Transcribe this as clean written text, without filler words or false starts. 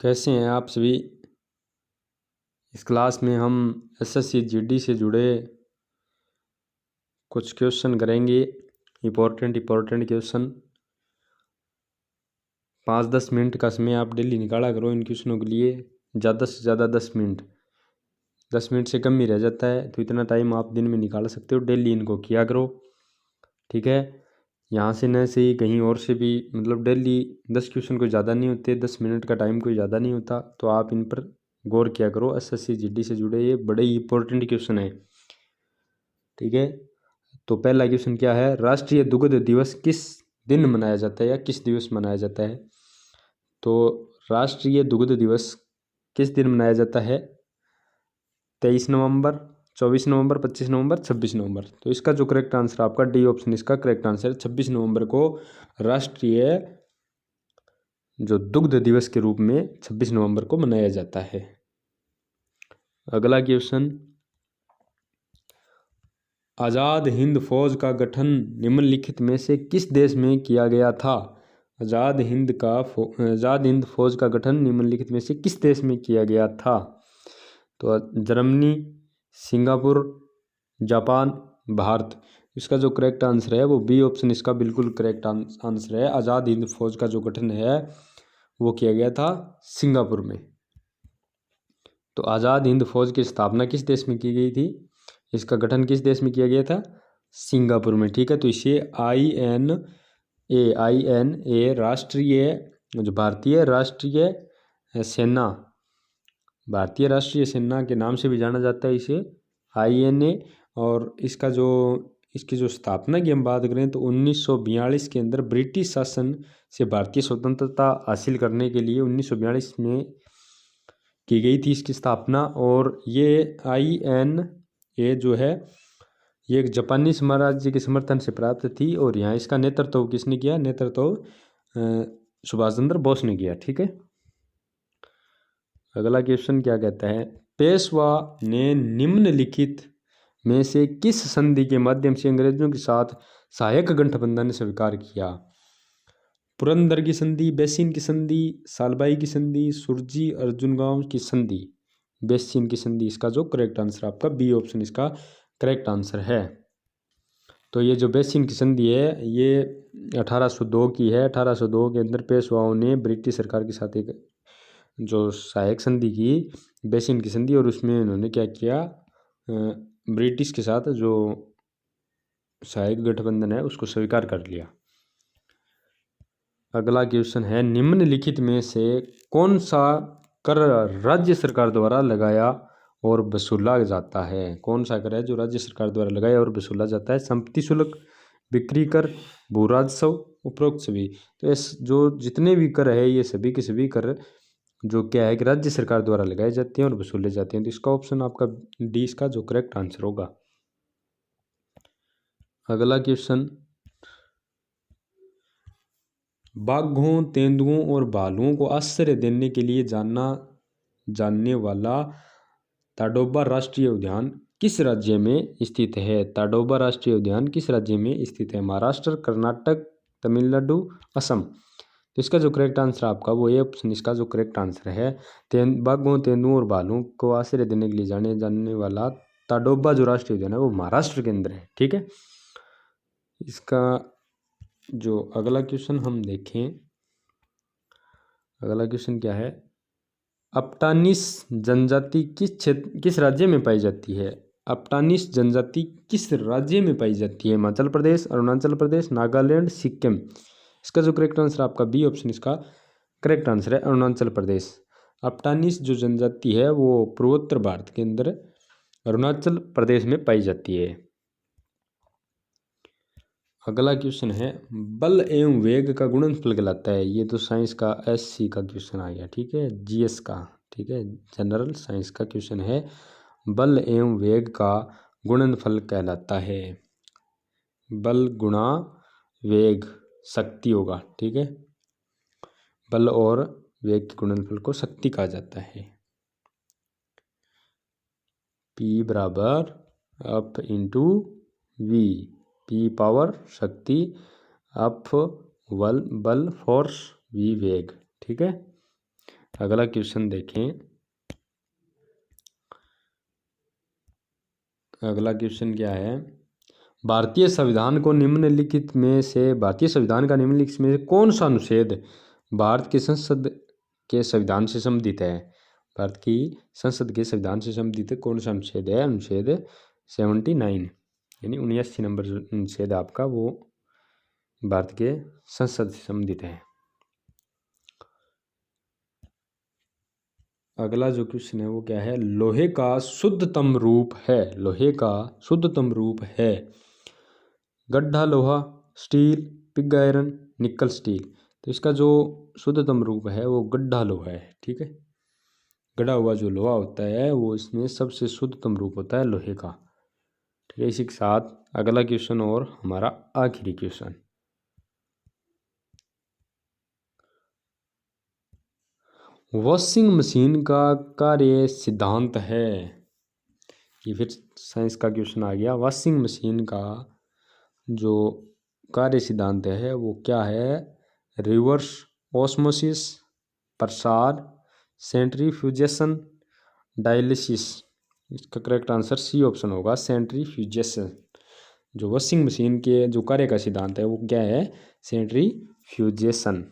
कैसे हैं आप सभी। इस क्लास में हम एसएससी जीडी से जुड़े कुछ क्वेश्चन करेंगे। Important question. 5-10 मिनट का समय आप डेली निकाला करो इन क्वेश्चनों के लिए। ज़्यादा से ज़्यादा 10 मिनट। 10 मिनट से कम ही रह जाता है, तो इतना टाइम आप दिन में निकाल सकते हो। डेली इनको किया करो, ठीक है। यहाँ से न से कहीं और से भी, मतलब डेली 10 क्वेश्चन कोई ज़्यादा नहीं होते, 10 मिनट का टाइम कोई ज़्यादा नहीं होता, तो आप इन पर गौर किया करो। एसएससी जीडी से जुड़े ये बड़े ही इंपॉर्टेंट क्वेश्चन है, ठीक है। तो पहला क्वेश्चन क्या है, राष्ट्रीय दुग्ध दिवस किस दिन मनाया जाता है या किस दिवस मनाया जाता है। तो राष्ट्रीय दुग्ध दिवस किस दिन मनाया जाता है? 23 नवंबर, 24 नवंबर, 25 नवंबर, 26 नवंबर। तो इसका जो करेक्ट आंसर आपका डी ऑप्शन इसका करेक्ट आंसर है। 26 नवंबर को राष्ट्रीय जो दुग्ध दिवस के रूप में 26 नवंबर को मनाया जाता है। अगला क्वेश्चन, आज़ाद हिंद फौज का गठन निम्नलिखित में से किस देश में किया गया था? आज़ाद हिंद फौज का गठन निम्नलिखित में से किस देश में किया गया था? तो जर्मनी, सिंगापुर, जापान, भारत। इसका जो करेक्ट आंसर है वो बी ऑप्शन इसका बिल्कुल करेक्ट आंसर है। आज़ाद हिंद फौज का जो गठन है वो किया गया था सिंगापुर में। तो आज़ाद हिंद फौज की स्थापना किस देश में की गई थी? इसका गठन किस देश में किया गया था? सिंगापुर में, ठीक है। तो इसे INA राष्ट्रीय जो भारतीय राष्ट्रीय सेना के नाम से भी जाना जाता है इसे, INA। और इसकी जो स्थापना की हम बात करें तो 1942 के अंदर ब्रिटिश शासन से भारतीय स्वतंत्रता हासिल करने के लिए 1942 में की गई थी इसकी स्थापना। और ये INA जो है ये एक जापानी साम्राज्य के समर्थन से प्राप्त थी। और यहाँ इसका नेतृत्व किसने किया? सुभाष चंद्र बोस ने किया, ठीक है। अगला क्वेश्चन क्या कहता है, पेशवा ने निम्नलिखित में से किस संधि के माध्यम से अंग्रेजों के साथ सहायक गठबंधन स्वीकार किया? पुरंदर की संधि, बेसिन की संधि, सालबाई की संधि, सुरजी अर्जुनगांव की संधि। बेसिन की संधि इसका जो करेक्ट आंसर आपका बी ऑप्शन इसका करेक्ट आंसर है। तो ये जो बेसिन की संधि है ये 1802 की है। 1802 के अंदर पेशवाओं ने ब्रिटिश सरकार के साथ एक जो सहायक संधि की, बेसिन की संधि, और उसमें उन्होंने क्या किया, ब्रिटिश के साथ जो सहायक गठबंधन है उसको स्वीकार कर लिया। अगला क्वेश्चन है, निम्नलिखित में से कौन सा कर राज्य सरकार द्वारा लगाया और वसूला जाता है? कौन सा कर है जो राज्य सरकार द्वारा लगाया और वसूला जाता है? संपत्ति शुल्क, बिक्री कर, भू राजस्व, उपरोक्त सभी। तो इस जो जितने भी कर है ये सभी के सभी कर जो क्या है कि राज्य सरकार द्वारा लगाए जाते हैं और वसूले जाते हैं। तो इसका ऑप्शन आपका डी इसका जो करेक्ट आंसर होगा। अगला क्वेश्चन, बाघों, तेंदुओं और भालुओं को आश्रय देने के लिए जानने वाला ताडोबा राष्ट्रीय उद्यान किस राज्य में स्थित है? ताडोबा राष्ट्रीय उद्यान किस राज्य में स्थित है? महाराष्ट्र, कर्नाटक, तमिलनाडु, असम। तो इसका जो करेक्ट आंसर आपका वो ये ऑप्शन इसका जो करेक्ट आंसर है। बाघों, तेंदुओं और भालुओं को आश्रय देने के लिए जाने वाला ताडोबा जो राष्ट्रीय उद्यान है वो महाराष्ट्र के अंदर है, ठीक है। इसका जो अगला क्वेश्चन हम देखें, अगला क्वेश्चन क्या है, अपटानिस जनजाति किस राज्य में पाई जाती है? अपटानिस जनजाति किस राज्य में पाई जाती है? हिमाचल प्रदेश, अरुणाचल प्रदेश, नागालैंड, सिक्किम। इसका जो करेक्ट आंसर आपका बी ऑप्शन इसका करेक्ट आंसर है, अरुणाचल प्रदेश। अपटानिस जो जनजाति है वो पूर्वोत्तर भारत के अंदर अरुणाचल प्रदेश में पाई जाती है। अगला क्वेश्चन है, बल एवं वेग का गुणनफल कहलाता है। ये तो साइंस का SC का क्वेश्चन आ गया, ठीक है, GS का, ठीक है, जनरल साइंस का क्वेश्चन है। बल एवं वेग का गुणनफल कहलाता है। बल गुणा वेग शक्ति होगा, ठीक है। बल और वेग के गुणनफल को शक्ति कहा जाता है। P बराबर F into V। P power शक्ति, F बल फोर्स, V वेग, ठीक है। अगला क्वेश्चन देखें। अगला क्वेश्चन क्या है, भारतीय संविधान का निम्नलिखित में से कौन सा अनुच्छेद भारत की संसद के संविधान से संबंधित है? भारत की संसद के संविधान से संबंधित कौन सा अनुच्छेद है? अनुच्छेद 79, यानी 79 नंबर जो अनुच्छेद आपका वो भारत के संसद से संबंधित है। अगला जो क्वेश्चन है वो क्या है, लोहे का शुद्धतम रूप है। लोहे का शुद्धतम रूप है गड्ढा लोहा, स्टील, पिग आयरन, निकल स्टील। तो इसका जो शुद्धतम रूप है वो गड्ढा लोहा है। ठीक है, गढ़ा हुआ जो लोहा होता है वो इसमें सबसे शुद्धतम रूप होता है लोहे का। ठीक है, इसी के साथ अगला क्वेश्चन और हमारा आखिरी क्वेश्चन, वॉशिंग मशीन का कार्य सिद्धांत है। ये फिर साइंस का क्वेश्चन आ गया। वॉशिंग मशीन का जो कार्य सिद्धांत है वो क्या है? रिवर्स ऑस्मोसिस, प्रसार, सेंट्रीफ्यूजेशन, डायलिसिस। इसका करेक्ट आंसर सी ऑप्शन होगा, सेंट्रीफ्यूजेशन। जो वॉशिंग मशीन के जो कार्य का सिद्धांत है वो क्या है? सेंट्रीफ्यूजेशन।